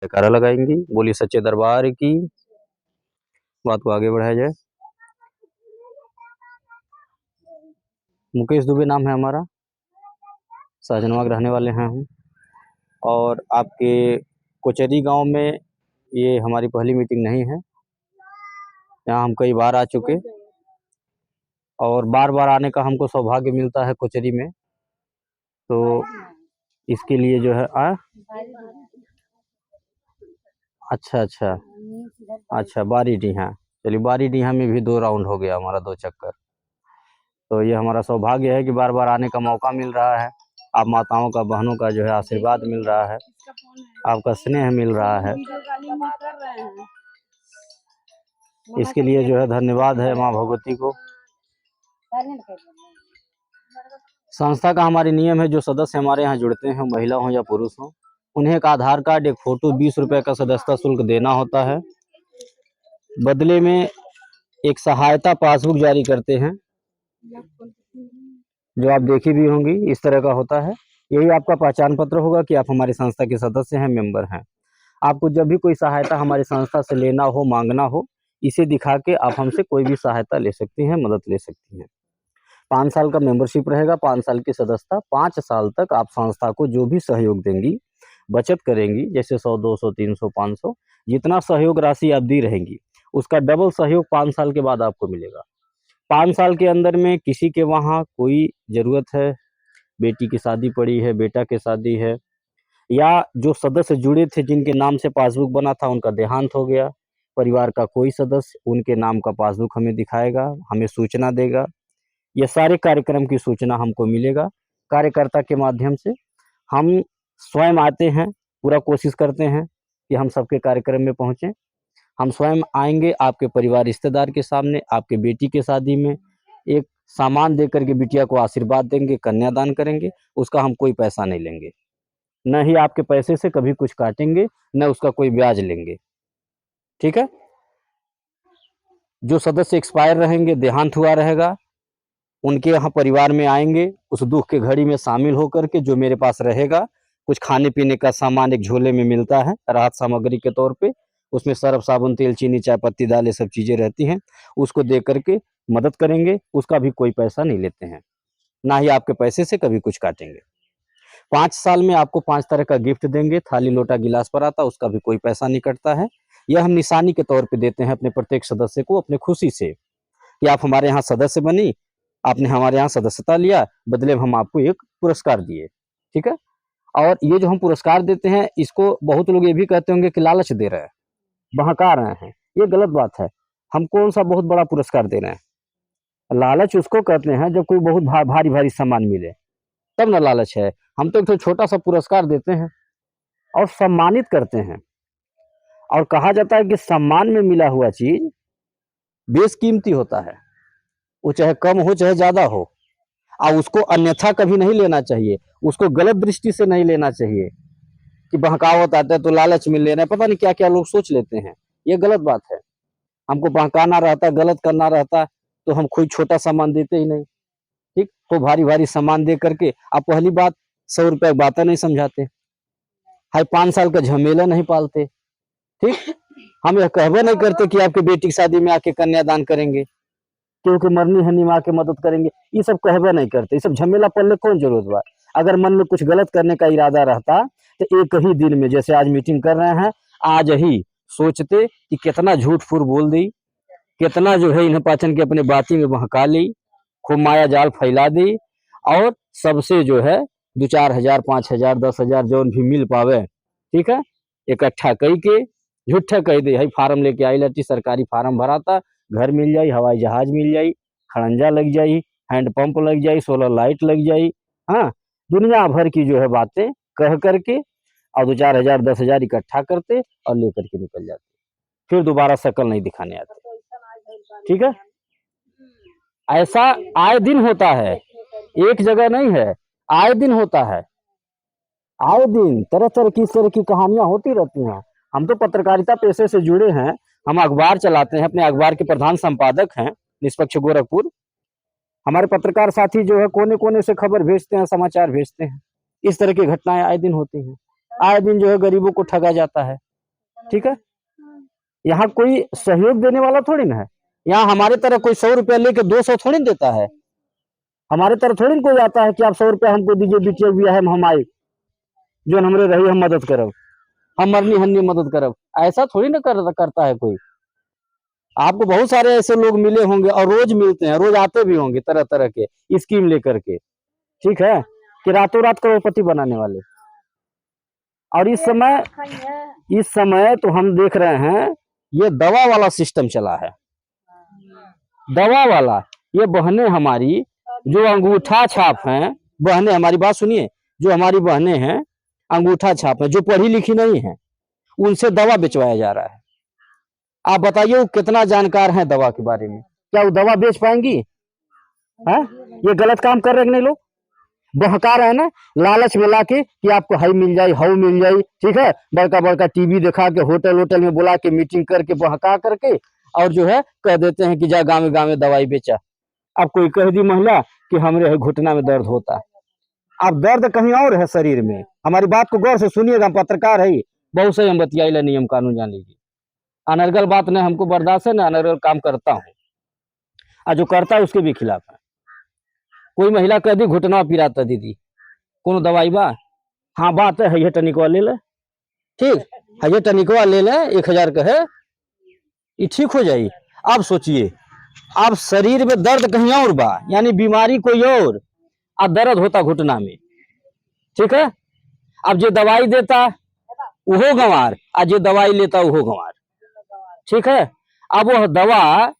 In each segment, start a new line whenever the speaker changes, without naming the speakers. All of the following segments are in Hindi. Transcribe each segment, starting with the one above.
जयकारा लगाएंगी। बोली सच्चे दरबार की। बात को आगे बढ़ाया जाए। मुकेश दुबे नाम है हमारा, सहजनवा के रहने वाले हैं हम। और आपके कोचरी गांव में ये हमारी पहली मीटिंग नहीं है। यहाँ हम कई बार आ चुके और बार बार आने का हमको सौभाग्य मिलता है कोचरी में। तो इसके लिए जो है अच्छा अच्छा अच्छा, बारीडीहा। चलिए, बारीडीहा में भी 2 राउंड हो गया हमारा, 2 चक्कर। तो ये हमारा सौभाग्य है कि बार बार आने का मौका मिल रहा है। आप माताओं का, बहनों का जो है आशीर्वाद मिल रहा है, आपका स्नेह मिल रहा है। इसके लिए जो है धन्यवाद है माँ भगवती को। संस्था का हमारे नियम है, जो सदस्य हमारे यहाँ जुड़ते हैं, महिला हो या पुरुष हो, उन्हें एक आधार कार्ड, एक फोटो, 20 रुपए का सदस्यता शुल्क देना होता है। बदले में एक सहायता पासबुक जारी करते हैं, जो आप देखी भी होंगी, इस तरह का होता है। यही आपका पहचान पत्र होगा कि आप हमारी संस्था के सदस्य हैं, मेंबर हैं। आपको जब भी कोई सहायता हमारी संस्था से लेना हो, मांगना हो, इसे दिखा के आप हमसे कोई भी सहायता ले सकती हैं, मदद ले सकती हैं। 5 साल का मेंबरशिप रहेगा, 5 साल की सदस्यता। 5 साल तक आप संस्था को जो भी सहयोग देंगी, बचत करेंगी, जैसे 100, 200, 300, 500, जितना सहयोग राशि आप दी रहेंगी, उसका डबल सहयोग 5 साल के बाद आपको मिलेगा। 5 साल के अंदर में किसी के वहाँ कोई ज़रूरत है, बेटी की शादी पड़ी है, बेटा की शादी है, या जो सदस्य जुड़े थे जिनके नाम से पासबुक बना था उनका देहांत हो गया, परिवार का कोई सदस्य उनके नाम का पासबुक हमें दिखाएगा, हमें सूचना देगा। ये सारे कार्यक्रम की सूचना हमको मिलेगा कार्यकर्ता के माध्यम से। हम स्वयं आते हैं, पूरा कोशिश करते हैं कि हम सबके कार्यक्रम में पहुँचें। हम स्वयं आएंगे आपके परिवार रिश्तेदार के सामने, आपके बेटी के शादी में एक सामान देकर के बिटिया को आशीर्वाद देंगे, कन्यादान करेंगे। उसका हम कोई पैसा नहीं लेंगे, न ही आपके पैसे से कभी कुछ काटेंगे, न उसका कोई ब्याज लेंगे। ठीक है। जो सदस्य एक्सपायर रहेंगे, देहांत हुआ रहेगा, उनके यहाँ परिवार में आएंगे, उस दुख के घड़ी में शामिल होकर के जो मेरे पास रहेगा, कुछ खाने पीने का सामान एक झोले में मिलता है राहत सामग्री के तौर पे, उसमें सर्फ, साबुन, तेल, चीनी, चाय पत्ती, दाल, ये सब चीज़ें रहती हैं, उसको दे करके मदद करेंगे। उसका भी कोई पैसा नहीं लेते हैं, ना ही आपके पैसे से कभी कुछ काटेंगे। 5 साल में आपको 5 तरह का गिफ्ट देंगे, थाली, लोटा, गिलास पर आता, उसका भी कोई पैसा नहीं कटता है। यह हम निशानी के तौर पे देते हैं अपने प्रत्येक सदस्य को, अपने खुशी से, कि आप हमारे यहाँ सदस्य बनी, आपने हमारे यहाँ सदस्यता लिया, बदले में हम आपको एक पुरस्कार दिए। ठीक है। और ये जो हम पुरस्कार देते हैं, इसको बहुत लोग ये भी कहते होंगे कि लालच दे रहे हैं, बहका रहे हैं। ये गलत बात है। हम कौन सा बहुत बड़ा पुरस्कार दे रहे हैं? लालच उसको कहते हैं जब कोई बहुत भारी भारी सामान मिले, तब ना लालच है। हम तो एक छोटा सा पुरस्कार देते हैं और सम्मानित करते हैं। और कहा जाता है कि सम्मान में मिला हुआ चीज बेशकीमती होता है, वो चाहे कम हो चाहे ज्यादा हो, और उसको अन्यथा कभी नहीं लेना चाहिए, उसको गलत दृष्टि से नहीं लेना चाहिए कि बहकावत आता है तो लालच में ले रहे हैं, पता नहीं क्या क्या लोग सोच लेते हैं। ये गलत बात है। हमको बहकाना रहता, गलत करना रहता, तो हम कोई छोटा सामान देते ही नहीं। ठीक। तो भारी भारी सामान दे करके आप पहली बात 100 रुपया बातें नहीं समझाते, हाई 5 साल का झमेला नहीं पालते। ठीक। हम यह कहबे नहीं करते कि आपकी बेटी की शादी में आके कन्यादान करेंगे, क्योंकि मरनी है निमा के मदद करेंगे, ये सब कहबे नहीं करते। ये सब झमेला पड़ने कौन जरूरत बा? अगर मन में कुछ गलत करने का इरादा रहता तो एक ही दिन में, जैसे आज मीटिंग कर रहे हैं, आज ही सोचते कि कितना झूठ फूट बोल दी, कितना जो है इन्हें पाचन के अपने बाती में बहका ली, खूब माया जाल फैला दी, और सबसे जो है 2-4 हजार, 5 हजार, 10 हजार जौन भी मिल पावे, ठीक है, इकट्ठा कई के झूठा कह दे, हई फार्म लेके आई लटी, सरकारी फार्म भराता, घर मिल जाई, हवाई जहाज मिल जाई, खड़ंजा लग जाई, हैंड पंप लग जाई, सोलर लाइट लग जाई। हाँ, दुनिया भर की जो है बातें कह करके और 2-4 हजार, 10 हजार इकट्ठा करते और लेकर के निकल जाते, फिर दोबारा शक्ल नहीं दिखाने आते। ठीक है। ऐसा आए दिन होता है, एक जगह नहीं है, आए दिन होता है। आए दिन तरह तरह की, इस तरह की कहानियां होती रहती हैं। हम तो पत्रकारिता पेशे से जुड़े हैं, हम अखबार चलाते हैं, अपने अखबार के प्रधान संपादक हैं निष्पक्ष गोरखपुर। हमारे पत्रकार साथी जो है कोने कोने से खबर भेजते हैं, समाचार भेजते हैं। इस तरह की घटनाएं आए दिन होती हैं। आए दिन जो है गरीबों को ठगा जाता है। ठीक है, यहाँ कोई सहयोग देने वाला थोड़ी ना है। यहाँ हमारे तरह कोई 100 रुपया लेके 200 थोड़ी देता है। हमारे तरफ थोड़ी कोई आता है कि आप 100 रुपया हमको दीजिए, बिटिया भी है हम आए जो हमरे रही हम मदद करब, हम मरनी हन्नी मदद करब, ऐसा थोड़ी ना करता है कोई। आपको बहुत सारे ऐसे लोग मिले होंगे और रोज मिलते हैं, रोज आते भी होंगे तरह तरह के स्कीम लेकर के, ठीक है, कि रातों रात करोड़पति बनाने वाले। और इस समय तो हम देख रहे हैं ये दवा वाला सिस्टम चला है, दवा वाला। ये बहनें हमारी जो अंगूठा छाप हैं, बहनें हमारी, बात सुनिए, जो हमारी बहनें हैं अंगूठा छाप हैं, जो पढ़ी लिखी नहीं है, उनसे दवा बेचवाया जा रहा है। आप बताइए वो कितना जानकार है दवा के बारे में, क्या वो दवा बेच पाएंगी? है ये गलत काम कर रहे हैं नहीं लोग, बहका रहे हैं ना, लालच में लाके कि आपको हाई मिल जाए, हाउ मिल जाए, ठीक है, बड़का बड़का टीवी दिखा के होटल में बुला के मीटिंग करके बहका करके और जो है कह देते हैं कि जा गाँव गाँव में दवाई बेचा। अब कोई कह दी महिला कि हमरे घुटना में दर्द होता है, अब दर्द कहीं और है शरीर में। हमारी बात को गौर से सुनिएगा, पत्रकार है, बहुत सही हम बतियाइला, नियम कानून जान लीजिए। अनर्गल बात ने हमको बर्दाश्त है ना, अनर्गल काम करता हूँ और जो करता है उसके भी खिलाफ है। कोई महिला कह दी घुटना पिराता दीदी, कोनो दवाई बा? हाँ बात है, ये टनिकवा ले ले, ठीक है, ये टनिकवा ले ले, 1000 का है, ये ठीक हो जाए। अब सोचिए, अब शरीर में दर्द कहीं और बा, यानी बीमारी कोई और, अब दर्द होता घुटना में, ठीक है। अब जो दवाई देता वो गंवार, और जो दवाई लेता वो गंवार, ठीक है। अब वो दवा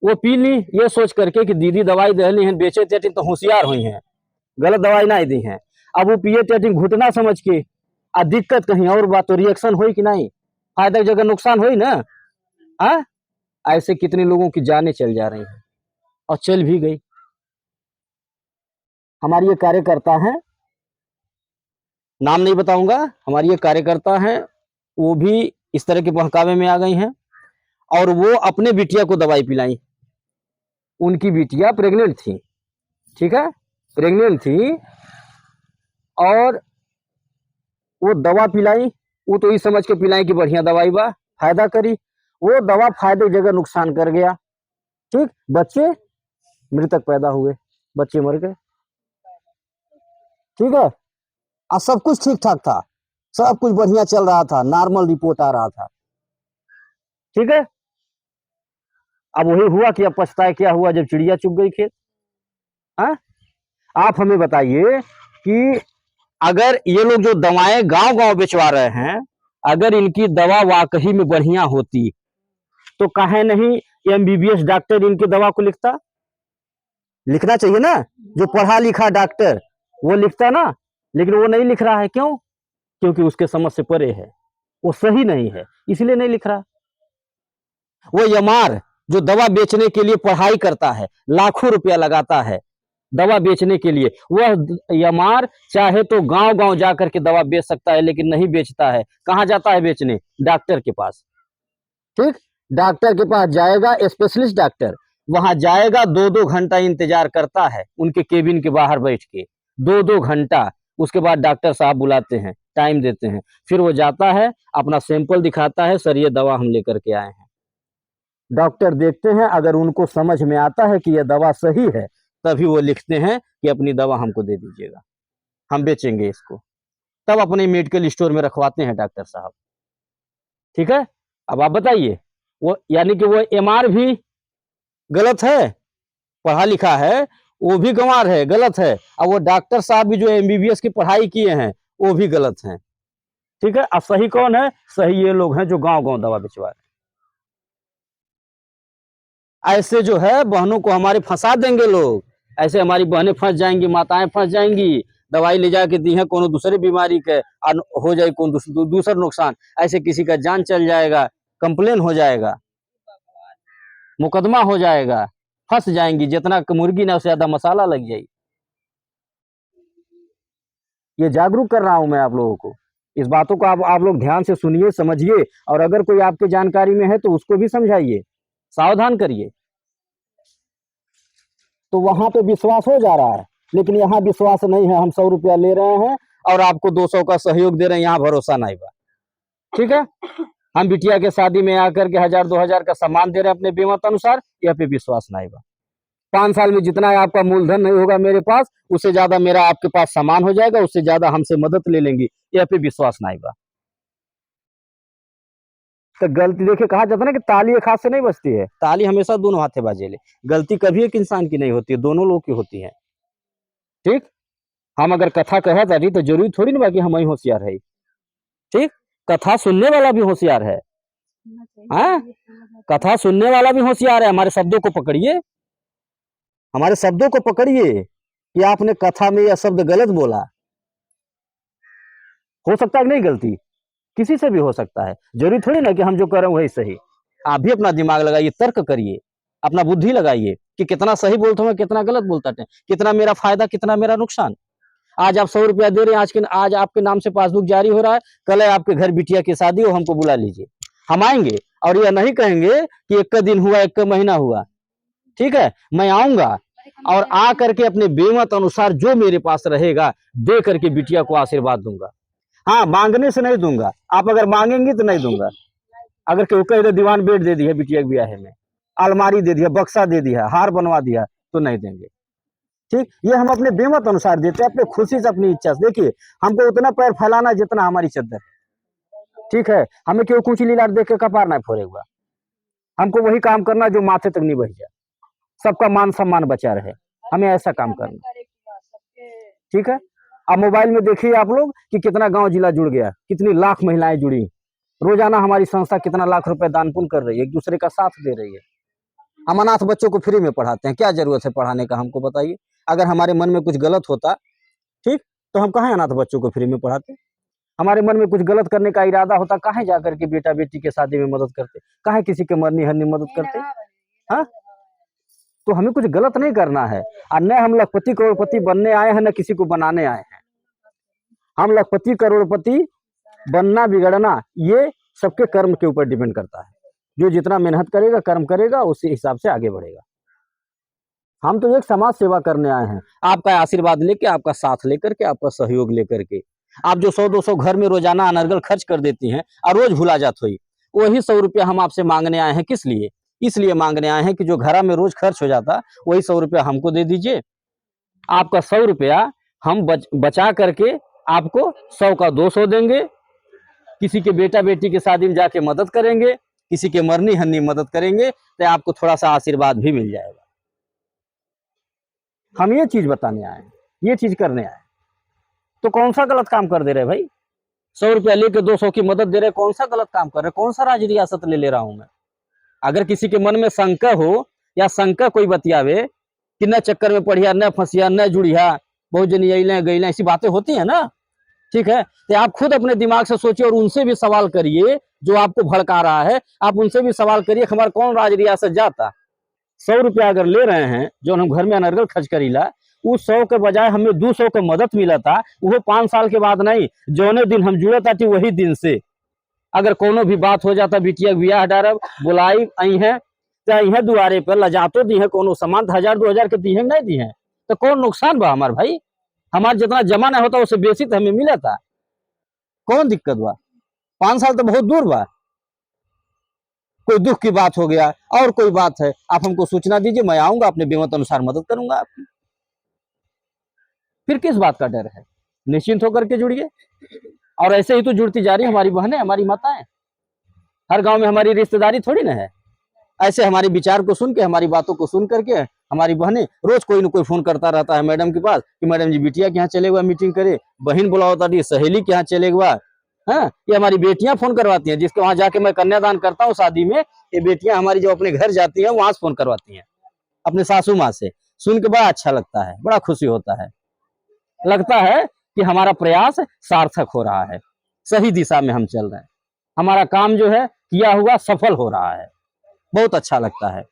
वो पी ली ये सोच करके कि दीदी दवाई दे हैं, बेचे तेटी तो होशियार हुई हैं, गलत दवाई ना दी हैं। अब वो पिए तेटी घुटना समझ के, आ दिक्कत कहीं और बात, तो रिएक्शन हुई कि नहीं, फायदा की जगह नुकसान हुई ना। हाँ, ऐसे कितने लोगों की जानें चल जा रही हैं और चल भी गई। हमारी ये कार्यकर्ता है, नाम नहीं बताऊंगा, हमारी ये कार्यकर्ता है, वो भी इस तरह के बहकावे में आ गई हैं और वो अपने बिटिया को दवाई पिलाई। उनकी बिटिया प्रेग्नेंट थी, ठीक है, प्रेग्नेंट थी और वो दवा पिलाई, वो तो इस समझ के पिलाई कि बढ़िया दवाई बा, फायदा करी, वो दवा फायदे की जगह नुकसान कर गया, ठीक। बच्चे मृतक पैदा हुए, बच्चे मर गए, ठीक है। और सब कुछ ठीक ठाक था, सब कुछ बढ़िया चल रहा था, नॉर्मल रिपोर्ट आ रहा था, ठीक है। अब वही हुआ कि अब पछताए क्या हुआ जब चिड़िया चुग गई खेत। हाँ, आप हमें बताइए कि अगर ये लोग जो दवाएं गांव गांव बेचवा रहे हैं, अगर इनकी दवा वाकई में बढ़िया होती तो काहे नहीं एमबीबीएस डॉक्टर इनकी दवा को लिखता? लिखना चाहिए ना, जो पढ़ा लिखा डॉक्टर वो लिखता ना, लेकिन वो नहीं लिख रहा है, क्यों? क्योंकि उसके समझ से परे है, वो सही नहीं है, इसलिए नहीं लिख रहा। वो यमार जो दवा बेचने के लिए पढ़ाई करता है, लाखों रुपया लगाता है दवा बेचने के लिए, वह यमार चाहे तो गांव गांव जाकर के दवा बेच सकता है, लेकिन नहीं बेचता है। कहां जाता है बेचने? डॉक्टर के पास, ठीक। डॉक्टर के पास जाएगा, स्पेशलिस्ट डॉक्टर, वहां जाएगा, 2-2 घंटा इंतजार करता है उनके केबिन के बाहर बैठ के, 2-2 घंटा। उसके बाद डॉक्टर साहब बुलाते हैं, टाइम देते हैं, फिर वो जाता है, अपना सैंपल दिखाता है, सर ये दवा हम लेकर के आए हैं। डॉक्टर देखते हैं, अगर उनको समझ में आता है कि यह दवा सही है, तभी वो लिखते हैं कि अपनी दवा हमको दे दीजिएगा, हम बेचेंगे इसको, तब अपने मेडिकल स्टोर में रखवाते हैं डॉक्टर साहब, ठीक है। अब आप बताइए, वो यानी कि वो एमआर भी गलत है, पढ़ा लिखा है, वो भी गंवार है, गलत है, और वो डॉक्टर साहब भी जो एमबीबीएस की पढ़ाई किए हैं वो भी गलत हैं, ठीक है। अब सही कौन है? सही ये लोग हैं जो गांव गांव दवा बेचवा रहे हैं। ऐसे जो है बहनों को हमारे फंसा देंगे लोग, ऐसे हमारी बहनें फंस जाएंगी, माताएं फंस जाएंगी, दवाई ले जाके दी है कोनो दूसरे बीमारी के, हो जाए कौन दूसरा नुकसान, ऐसे किसी का जान चल जाएगा, कंप्लेन हो जाएगा, मुकदमा हो जाएगा, फंस जाएंगी, जितना मुर्गी ना उससे ज्यादा मसाला लग जाए। ये जागरूक कर रहा हूं मैं आप लोगों को, इस बातों को आप लोग ध्यान से सुनिए, समझिए, और अगर कोई आपके जानकारी में है तो उसको भी समझाइए, सावधान करिए। तो वहां पे विश्वास हो जा रहा है, लेकिन यहाँ विश्वास नहीं है। हम 100 रुपया ले रहे हैं और आपको 200 का सहयोग दे रहे हैं, यहाँ भरोसा नहीं बा, ठीक है। हम बिटिया के शादी में आकर के 1000-2000 का सामान दे रहे हैं अपने बेमत अनुसार, यह पे विश्वास ना आएगा। 5 साल में जितना आपका मूलधन नहीं होगा मेरे पास, उससे ज्यादा मेरा आपके पास सामान हो जाएगा, उससे ज्यादा हमसे मदद ले लेंगी, यह पे विश्वास ना आएगा। तो गलती देखिए कहा जाता है ना कि ताली एक हाथ से नहीं बजती है, ताली हमेशा दोनों हाथे बाजेले। गलती कभी एक इंसान की नहीं होती है, दोनों लोग की होती है। ठीक, हम अगर कथा कहा तारी तो जरूरी थोड़ी ना बाकी हम ही होशियार है। ठीक, कथा सुनने वाला भी होशियार है। हाँ, कथा सुनने वाला भी होशियार है। हमारे शब्दों को पकड़िए, हमारे शब्दों को पकड़िए कि आपने कथा में यह शब्द गलत बोला। हो सकता है कि नहीं गलती किसी से भी हो सकता है, जरूरी थोड़ी ना कि हम जो कर रहे हैं वही सही। आप भी अपना दिमाग लगाइए, तर्क करिए, अपना बुद्धि लगाइए कि कितना सही बोलता हूँ, कितना गलत बोलता है, कितना मेरा फायदा, कितना मेरा नुकसान। आज आप 100 रुपया दे रहे हैं, आज आपके नाम से पासबुक जारी हो रहा है, कल है आपके घर बिटिया की शादी हो, हमको बुला लीजिए, हम आएंगे और यह नहीं कहेंगे कि एक का दिन हुआ, एक का महीना हुआ। ठीक है, मैं आऊंगा और आ करके अपने बेमत अनुसार जो मेरे पास रहेगा दे करके बिटिया को आशीर्वाद दूंगा। हाँ, मांगने से नहीं दूंगा, आप अगर मांगेंगे तो नहीं दूंगा। अगर केहू कह दे दीवान बेड दे दिया बिटिया के ब्याह में, अलमारी दे दिया, बक्सा दे दिया, हार बनवा दिया, तो नहीं देंगे। ठीक, ये हम अपने बेमत अनुसार देते हैं, अपने खुशी से, अपनी इच्छा से। देखिए, हमको उतना पैर फैलाना जितना हमारी चद्दर है। ठीक है, हमें क्यों कुछ लीला देख के कपार ना फोड़ेगा। हमको वही काम करना जो माथे तक नहीं बह जाए, सबका मान सम्मान बचा रहे, हमें ऐसा काम करना। ठीक है, अब मोबाइल में देखिए आप लोग कि कितना गांव जिला जुड़ गया, कितनी लाख महिलाएं जुड़ी। रोजाना हमारी संस्था कितना लाख रुपए दान पुण्य कर रही है, एक दूसरे का साथ दे रही है। हम अनाथ बच्चों को फ्री में पढ़ाते हैं, क्या जरूरत है पढ़ाने का, हमको बताइए। अगर हमारे मन में कुछ गलत होता, ठीक, तो हम कहाँ अनाथ बच्चों को फ्री में पढ़ाते। हमारे मन में कुछ गलत करने का इरादा होता, कहाँ जाकर के बेटा बेटी के शादी में मदद करते, कहाँ किसी के मरनी हरनी मदद करते। हाँ, तो हमें कुछ गलत नहीं करना है, और न हम लखपति करोड़पति बनने आए हैं, न किसी को बनाने आए हैं। हम लखपति करोड़पति बनना बिगड़ना ये सबके कर्म के ऊपर डिपेंड करता है। जो जितना मेहनत करेगा, कर्म करेगा, उसी हिसाब से आगे बढ़ेगा। हम तो एक समाज सेवा करने आए हैं, आपका आशीर्वाद लेके, आपका साथ लेकर के, आपका सहयोग लेकर के। आप जो 100-200 घर में रोजाना अनर्गल खर्च कर देती हैं और रोज भुला जात हुई, वही 100 रुपया हम आपसे मांगने आए हैं। किस लिए? इसलिए मांगने आए हैं कि जो घर में रोज खर्च हो जाता, वही 100 रुपया हमको दे दीजिए। आपका 100 रुपया हम बचा करके आपको 100 का 200 देंगे। किसी के बेटा बेटी के शादी में जाके मदद करेंगे, किसी के मरनी हन्नी मदद करेंगे, तो आपको थोड़ा सा आशीर्वाद भी मिल जाएगा। हम ये चीज बताने आए हैं, ये चीज करने आए। तो कौन सा गलत काम कर दे रहे भाई? 100 रुपया लेके 200 की मदद दे रहे, कौन सा गलत काम कर रहे? कौन सा राज रियासत ले रहा हूं मैं? अगर किसी के मन में शंका हो या शंका कोई बतियावे कि न चक्कर में पढ़िया, न फंसिया, न जुड़िया, बहुत जनी अइले गईले, ऐसी बातें होती है ना। ठीक है, तो आप खुद अपने दिमाग से सोचिए और उनसे भी सवाल करिए जो आपको भड़का रहा है। आप उनसे भी सवाल करिए, हमारा कौन राज रियासत जाता। 100 रुपया अगर ले रहे हैं जो हम घर में अनर्गल खर्च करीला, उस 100 के बजाय हमें 200 के मदद मिला था, वो 5 साल के बाद नहीं, जौने दिन हम जुड़ा था वही दिन से। अगर कोनो भी बात हो जाता, बिटिया ब्याह डारब बुलाई आई है, चाहे है दुआरे पर लजातो दी है, कोनो सामान 1000-2000 के दी है नहीं दी है, तो कौन नुकसान बा हमार भाई? हमार जितना जमा नहीं होता उससे बेसी तो हमें मिला था, कौन दिक्कत बा? 5 साल तो बहुत दूर बा। कोई दुख की बात हो गया और कोई बात है, आप हमको सूचना दीजिए, मैं आऊंगा, अपने बेमत अनुसार मदद करूंगा आपकी। फिर किस बात का डर है? निश्चिंत होकर के जुड़िए। और ऐसे ही तो जुड़ती जा रही हमारी बहनें, हमारी माताएं। हर गांव में हमारी रिश्तेदारी थोड़ी ना है। ऐसे हमारे विचार को सुन के, हमारी बातों को सुन करके हमारी बहनें रोज कोई ना कोई फोन करता रहता है मैडम के पास कि मैडम जी बिटिया के यहाँ चले हुआ मीटिंग करे, बहन बुलाओ ताड़ी सहेली के यहाँ चले हुआ। हाँ, ये हमारी बेटियां फोन करवाती हैं, जिसके वहां जाके मैं कन्यादान करता हूँ शादी में, ये बेटियां हमारी जो अपने घर जाती हैं वहां से फोन करवाती हैं अपने सासू माँ से। सुन के बड़ा अच्छा लगता है, बड़ा खुशी होता है। लगता है कि हमारा प्रयास सार्थक हो रहा है, सही दिशा में हम चल रहे हैं, हमारा काम जो है किया हुआ सफल हो रहा है। बहुत अच्छा लगता है।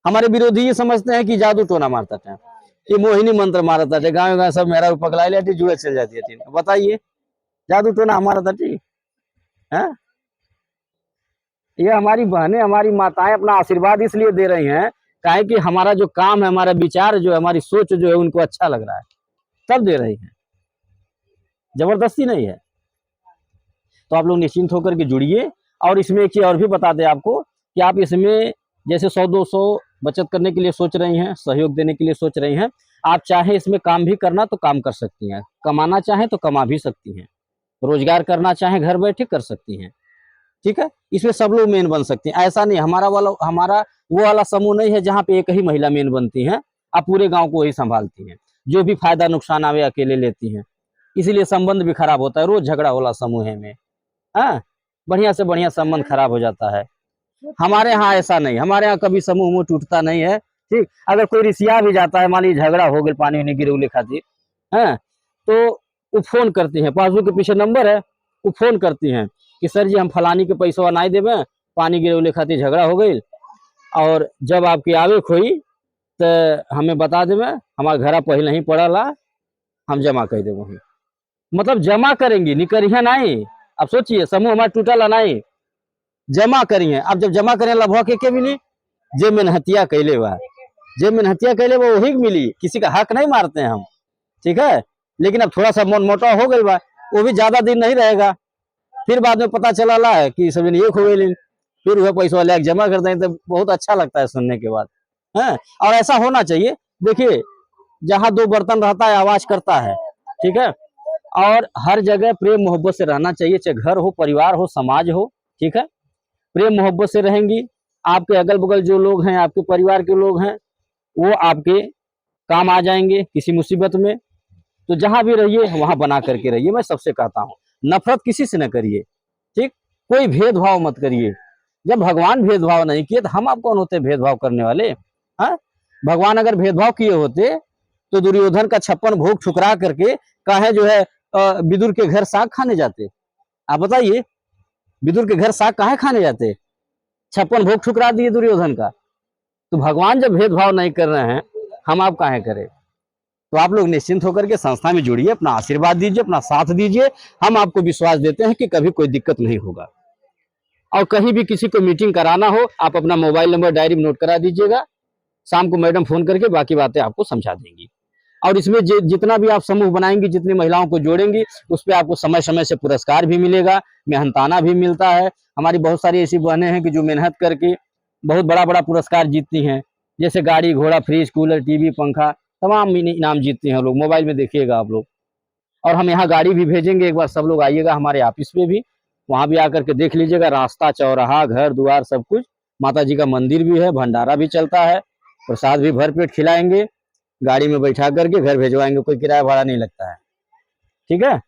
हमारे विरोधी ये समझते हैं कि जादू टोना मारता है, ये मोहिनी मंत्र मारता है, गाँव गाँव सब मेरा पकड़ा लेती, जुए चल जाती है। बताइए, जादू टोना हमारा था ठीक है? ये हमारी बहनें, हमारी माताएं अपना आशीर्वाद इसलिए दे रही हैं काहे कि हमारा जो काम है, हमारा विचार जो है, हमारी सोच जो है, उनको अच्छा लग रहा है, तब दे रही हैं, जबरदस्ती नहीं है। तो आप लोग निश्चिंत होकर के जुड़िए। और इसमें एक चीज़ और भी बता दें आपको कि आप इसमें जैसे 100-200 बचत करने के लिए सोच रही हैं, सहयोग देने के लिए सोच रही हैं, आप चाहे इसमें काम भी करना तो काम कर सकती हैं, कमाना चाहें तो कमा भी सकती हैं, रोजगार करना चाहें घर बैठे कर सकती हैं। ठीक है, इसमें सब लोग मेन बन सकते हैं। ऐसा नहीं हमारा वो वाला समूह नहीं है जहाँ पे एक ही महिला मेन बनती है, आप पूरे गांव को वही संभालती हैं, जो भी फायदा नुकसान आवे अकेले लेती हैं, इसीलिए संबंध भी खराब होता है, रोज झगड़ा वाला समूह है में। हाँ, बढ़िया से बढ़िया संबंध खराब हो जाता है। हमारे यहाँ ऐसा नहीं, हमारे यहाँ कभी समूह मुंह टूटता नहीं है। ठीक, अगर कोई रिसिया भी जाता है, मान लीजिए झगड़ा हो गया पानी नहीं गिरौले खातिर, है तो वो फोन करती हैं, पासबुक के पीछे नंबर है, वो फोन करती हैं कि सर जी हम फलानी के पैसा नहीं देवे, पानी गिरौले खातिर झगड़ा हो गई, और जब आपकी आवे खोई तो हमें बता देवे, हमारा घर पहले ही पड़ला, हम जमा कर देव वहीं। मतलब जमा करेंगी, निकरिया नहीं। अब सोचिए समूह हमारा टूटला नहीं, जमा करिए। अब जब जमा करें लभवा के मिली, जे मेहनतिया कैले हुआ, जे मेहनतिया कैले वो वही मिली, किसी का हक नहीं मारते हैं हम। ठीक है, लेकिन अब थोड़ा सा मन मोटा हो गई बा, वो भी ज्यादा दिन नहीं रहेगा, फिर बाद में पता चला ला है कि सब एक हो गई, फिर वह पैसा ले जमा कर दें, तो बहुत अच्छा लगता है सुनने के बाद है। और ऐसा होना चाहिए। देखिए जहाँ दो बर्तन रहता है आवाज करता है, ठीक है, और हर जगह प्रेम मोहब्बत से रहना चाहिए, चाहे घर हो, परिवार हो, समाज हो। ठीक है, प्रेम मोहब्बत से रहेंगी, आपके अगल बगल जो लोग हैं, आपके परिवार के लोग हैं, वो आपके काम आ जाएंगे किसी मुसीबत में। तो जहां भी रहिए वहां बना करके रहिए, मैं सबसे कहता हूँ। नफरत किसी से न करिए, ठीक, कोई भेदभाव मत करिए। जब भगवान भेदभाव नहीं किए तो हम आप कौन होते भेदभाव करने वाले? हाँ, भगवान अगर भेदभाव किए होते तो दुर्योधन का 56 भोग ठुकरा करके काहे जो है विदुर के घर साग खाने जाते? आप बताइए, विदुर के घर साग काहे खाने जाते? 56 भोग ठुकरा दिए दुर्योधन का। तो भगवान जब भेदभाव नहीं कर रहे हैं, हम आप काहे करें? तो आप लोग निश्चिंत होकर के संस्था में जुड़िए, अपना आशीर्वाद दीजिए, अपना साथ दीजिए। हम आपको विश्वास देते हैं कि कभी कोई दिक्कत नहीं होगा। और कहीं भी किसी को मीटिंग कराना हो, आप अपना मोबाइल नंबर डायरी में नोट करा दीजिएगा, शाम को मैडम फोन करके बाकी बातें आपको समझा देंगी। और इसमें जितना भी आप समूह बनाएंगी, जितनी महिलाओं को जोड़ेंगी, उस पर आपको समय समय से पुरस्कार भी मिलेगा, मेहनताना भी मिलता है। हमारी बहुत सारी ऐसी बहनें हैं कि जो मेहनत करके बहुत बड़ा बड़ा पुरस्कार जीतती हैं, जैसे गाड़ी घोड़ा, फ्रिज, कूलर, टीवी, पंखा, तमाम इनाम जीतते हैं लोग। मोबाइल में देखिएगा आप लोग। और हम यहाँ गाड़ी भी भेजेंगे, एक बार सब लोग आइएगा हमारे ऑफिस पे भी, वहाँ भी आकर के देख लीजिएगा। रास्ता, चौराहा, घर द्वार सब कुछ, माता जी का मंदिर भी है, भंडारा भी चलता है, प्रसाद भी भर पेट खिलाएंगे, गाड़ी में बैठा करके घर भेजवाएंगे, कोई किराया भाड़ा नहीं लगता है। ठीक है,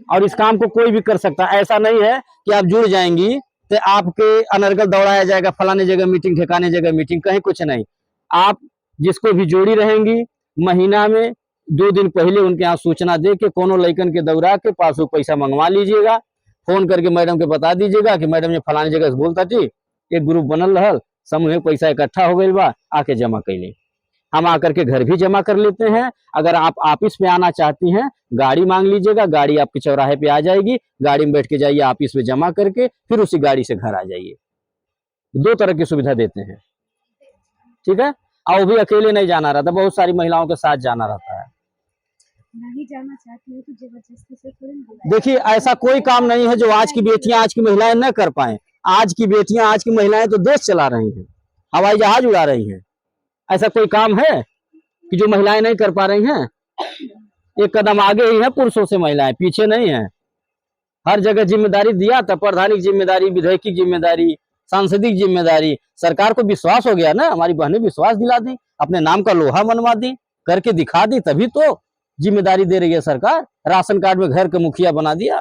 और इस काम को कोई भी कर सकता है। ऐसा नहीं है कि आप जुड़ जाएंगी तो आपके अनर्गल दौड़ाया जाएगा, फलाने जगह मीटिंग, ठिकाने जगह मीटिंग, कहीं कुछ नहीं। आप जिसको भी जोड़ी रहेंगी, महीना में 2 दिन पहले उनके यहाँ सूचना दे के कोनो लइकन के दौरा के पास वो पैसा मंगवा लीजिएगा। फोन करके मैडम के बता दीजिएगा कि मैडम ये फलाने जगह से बोलता थी, एक ग्रुप बनल रहल, समूह में पैसा इकट्ठा हो गई बा, आके जमा कैली। हम आकर के घर भी जमा कर लेते हैं। अगर आप ऑफिस में आना चाहती हैं, गाड़ी मांग लीजिएगा, गाड़ी आपके चौराहे पे आ जाएगी, गाड़ी में बैठ के जाइए ऑफिस में जमा करके, फिर उसी गाड़ी से घर आ जाइए। 2 तरह की सुविधा देते हैं। ठीक है, और वो भी अकेले नहीं जाना रहता, बहुत सारी महिलाओं के साथ जाना रहता है।
नहीं जाना चाहती है तो जबरदस्ती से थोड़ी।
देखिए ऐसा कोई काम नहीं है जो आज की बेटियां, आज की महिलाएं न कर पाए। आज की बेटियां, आज की महिलाएं तो देश चला रही हैं, हवाई जहाज उड़ा रही हैं। ऐसा कोई काम है कि जो महिलाएं नहीं कर पा रही हैं? एक कदम आगे ही है पुरुषों से, महिलाएं पीछे नहीं है। हर जगह जिम्मेदारी दिया था, प्रधानिक जिम्मेदारी, विधायकी जिम्मेदारी, सांसदिक जिम्मेदारी। सरकार को विश्वास हो गया ना, हमारी बहनें विश्वास दिला दी, अपने नाम का लोहा मनवा दी, करके दिखा दी, तभी तो जिम्मेदारी दे रही है सरकार। राशन कार्ड में घर का मुखिया बना दिया,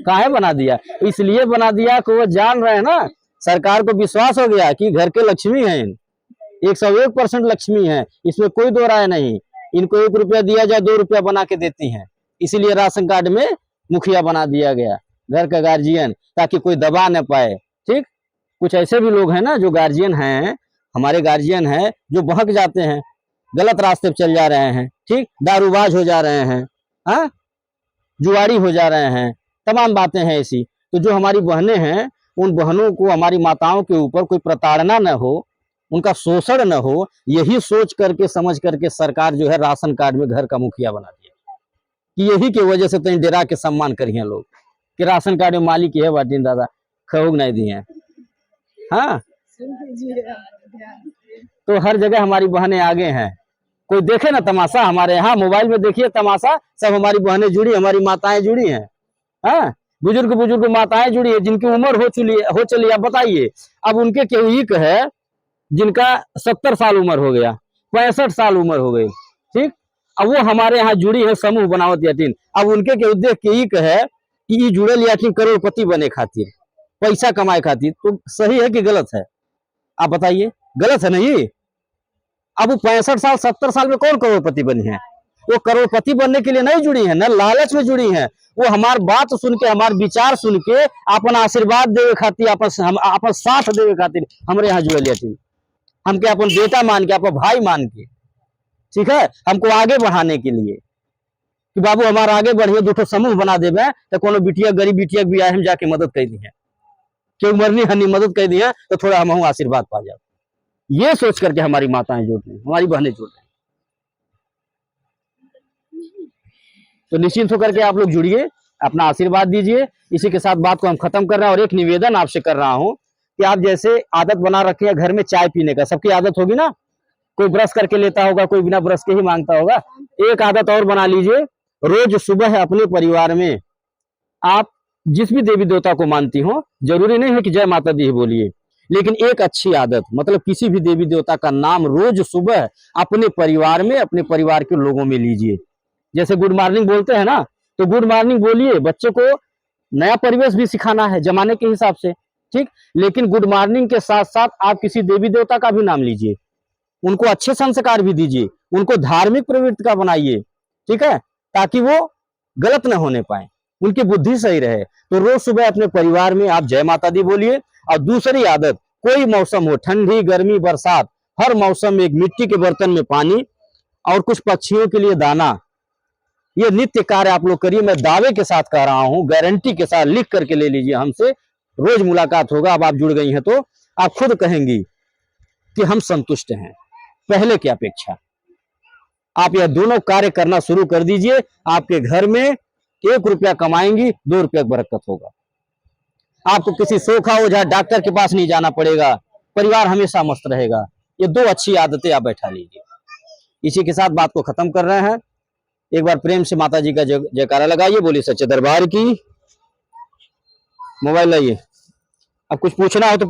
काहे बना दिया? इसलिए बना दिया कि वो जान रहे हैं ना, सरकार को विश्वास हो गया कि घर के लक्ष्मी हैं, 101% लक्ष्मी है, इसमें कोई दो राय नहीं। इनको 1 रुपया दिया जाए 2 रुपया बना के देती हैं, इसीलिए राशन कार्ड में मुखिया बना दिया गया, घर का गार्जियन, ताकि कोई दबा न पाए। ठीक, कुछ ऐसे भी लोग हैं ना जो गार्जियन हैं, हमारे गार्जियन हैं, जो बहक जाते हैं, गलत रास्ते पे चल जा रहे हैं, ठीक, दारूबाज हो जा रहे हैं, हाँ, जुआरी हो जा रहे हैं, तमाम बातें हैं ऐसी। तो जो हमारी बहनें हैं, उन बहनों को, हमारी माताओं के ऊपर कोई प्रताड़ना न हो, उनका शोषण न हो, यही सोच करके समझ करके सरकार जो है राशन कार्ड में घर का मुखिया बना दिया। कि यही के वजह से तनी डेरा के सम्मान करिए लोग कि राशन कार्ड में मालिक है बाटीन दादा खहोग नहीं दिए। हाँ, तो हर जगह हमारी बहनें आगे हैं। कोई देखे ना तमाशा हमारे यहाँ मोबाइल में, देखिए तमाशा, सब हमारी बहनें जुड़ी, हमारी माताएं जुड़ी हैं। हाँ, बुजुर्ग बुजुर्ग माताएं जुड़ी है, जिनकी उम्र हो चली। आप बताइए, अब उनके केहू एक है जिनका 70 साल उम्र हो गया, 65 साल उम्र हो गई, ठीक। अब वो हमारे यहाँ जुड़ी है समूह बनावत यातीन। अब उनके के उद्देश्य के एक है कि ये जुड़ल यातीन करोड़पति बने खातिर, पैसा कमाए खातिर। तो सही है कि गलत है? आप बताइए, गलत है ना ये? अब वो 65 साल 70 साल में कौन करोड़पति बनी है? वो करोड़पति बनने के लिए नहीं जुड़ी है, न लालच में जुड़ी है। वो हमार बात सुन के, हमार विचार सुन के, अपन आशीर्वाद देवे खातिर, अपन साथ देवे खातिर हमारे यहाँ जुड़ल यातीन। हमके अपन बेटा मान के, अपन भाई मान के, ठीक है, हमको आगे बढ़ाने के लिए कि बाबू हमारा आगे बढ़िए, दो समूह बना देवे तो कोनो बिटिया, गरीब बिटिया भी आए, हम जाके मदद कर दी है, क्यों मरनी हनी मदद कर दी है, तो थोड़ा हम आशीर्वाद पा जाए। ये सोच करके हमारी माताएं जुड़ रही, हमारी बहनें जुड़ रही। तो निश्चिंत होकर के आप लोग जुड़िए, अपना आशीर्वाद दीजिए। इसी के साथ बात को हम खत्म कर रहे हैं। और एक निवेदन आपसे कर रहा हूं कि आप जैसे आदत बना रखे हैं घर में चाय पीने का, सबकी आदत होगी ना, कोई ब्रश करके लेता होगा, कोई बिना ब्रश के ही मांगता होगा। एक आदत और बना लीजिए, रोज सुबह अपने परिवार में आप जिस भी देवी देवता को मानती हो, जरूरी नहीं है कि जय माता दी ही बोलिए, लेकिन एक अच्छी आदत, मतलब किसी भी देवी देवता का नाम रोज सुबह अपने परिवार में, अपने परिवार के लोगों में लीजिए। जैसे गुड मॉर्निंग बोलते हैं ना, तो गुड मॉर्निंग बोलिए। बच्चे को नया परिवेश भी सिखाना है जमाने के हिसाब से, ठीक। लेकिन गुड मॉर्निंग के साथ साथ आप किसी देवी देवता का भी नाम लीजिए, उनको अच्छे संस्कार भी दीजिए, उनको धार्मिक प्रवृत्ति का बनाइए, ठीक है, ताकि वो गलत न होने पाए, उनकी बुद्धि सही रहे। तो रोज सुबह अपने परिवार में आप जय माता दी बोलिए। और दूसरी आदत, कोई मौसम हो, ठंडी गर्मी बरसात, हर मौसम में एक मिट्टी के बर्तन में पानी और कुछ पक्षियों के लिए दाना, ये नित्य कार्य आप लोग करिए। मैं दावे के साथ कह रहा हूं, गारंटी के साथ, लिख करके ले लीजिए हमसे, रोज मुलाकात होगा। अब आप जुड़ गई हैं तो आप खुद कहेंगी कि हम संतुष्ट हैं पहले की अपेक्षा। आप यह दोनों कार्य करना शुरू कर दीजिए, आपके घर में 1 रुपया कमाएंगी, 2 रुपया बरकत होगा। आपको किसी सोखा ओझा डॉक्टर के पास नहीं जाना पड़ेगा, परिवार हमेशा मस्त रहेगा। ये 2 अच्छी आदतें आप बैठा लीजिए। इसी के साथ बात को खत्म कर रहे हैं। एक बार प्रेम से माता जी का जयकारा लगाइए, बोलिए सच्चे दरबार की। मोबाइल लाइए, अब कुछ पूछना हो तो